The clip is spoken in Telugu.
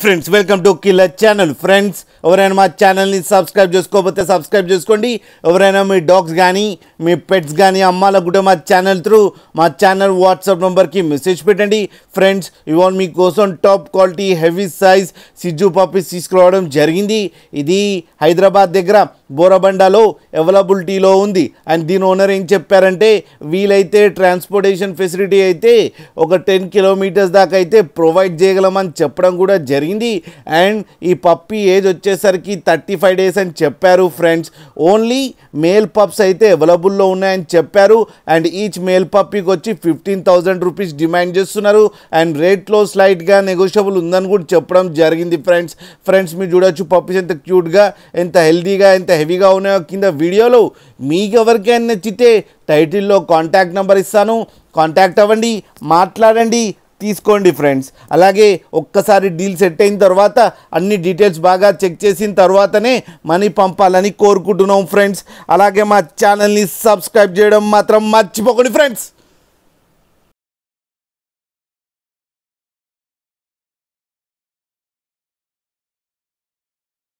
Friends welcome to killer channel. Friends ఎవరైనా మా ఛానల్ని సబ్స్క్రైబ్ చేసుకోకపోతే సబ్స్క్రైబ్ చేసుకోండి. ఎవరైనా మీ డాగ్స్ కానీ మీ పెట్స్ కానీ అమ్మాలనుకుంటే మా ఛానల్ త్రూ మా ఛానల్ వాట్సాప్ నెంబర్కి మెసేజ్ పెట్టండి. ఫ్రెండ్స్ ఇవాళ మీకోసం టాప్ క్వాలిటీ హెవీ సైజ్ సిజ్జు పప్పీస్ తీసుకురావడం జరిగింది. ఇది హైదరాబాద్ దగ్గర బోరబండలో అవైలబిలిటీలో ఉంది. అండ్ దీని ఓనర్ ఏం చెప్పారంటే వీలైతే ట్రాన్స్పోర్టేషన్ ఫెసిలిటీ అయితే ఒక 10 కిలోమీటర్స్ దాకా అయితే ప్రొవైడ్ చేయగలమని చెప్పడం కూడా జరిగింది. అండ్ ఈ పప్పీ ఏజ్ వచ్చేసరికి 35 డేస్ అని చెప్పారు. ఫ్రెండ్స్ ఓన్లీ మేల్ పప్స్ అయితే అవైలబుల్లో ఉన్నాయని చెప్పారు. అండ్ ఈచ్ మేల్ పప్పీకి వచ్చి 15,000 రూపీస్ డిమాండ్ చేస్తున్నారు. అండ్ రేట్లో స్లైట్గా నెగోషియబుల్ ఉందని కూడా చెప్పడం జరిగింది. ఫ్రెండ్స్ మీరు చూడొచ్చు పప్పీస్ ఎంత క్యూట్గా, ఎంత హెల్తీగా, ఎంత హెవీగా ఉన్నాయో కింద వీడియోలో. మీకు ఎవరికైనా నచ్చితే టైటిల్లో కాంటాక్ట్ నెంబర్ ఇస్తాను, కాంటాక్ట్ అవ్వండి, మాట్లాడండి, తీసుకోండి. ఫ్రెండ్స్ అలాగే ఒక్కసారి డీల్ సెట్ అయిన తర్వాత అన్ని డీటెయిల్స్ బాగా చెక్ చేసిన తర్వాతనే మనీ పంపాలని కోరుకుంటున్నాం. ఫ్రెండ్స్ అలాగే మా ఛానల్ని సబ్స్క్రైబ్ చేయడం మాత్రం మర్చిపోకండి. ఫ్రెండ్స్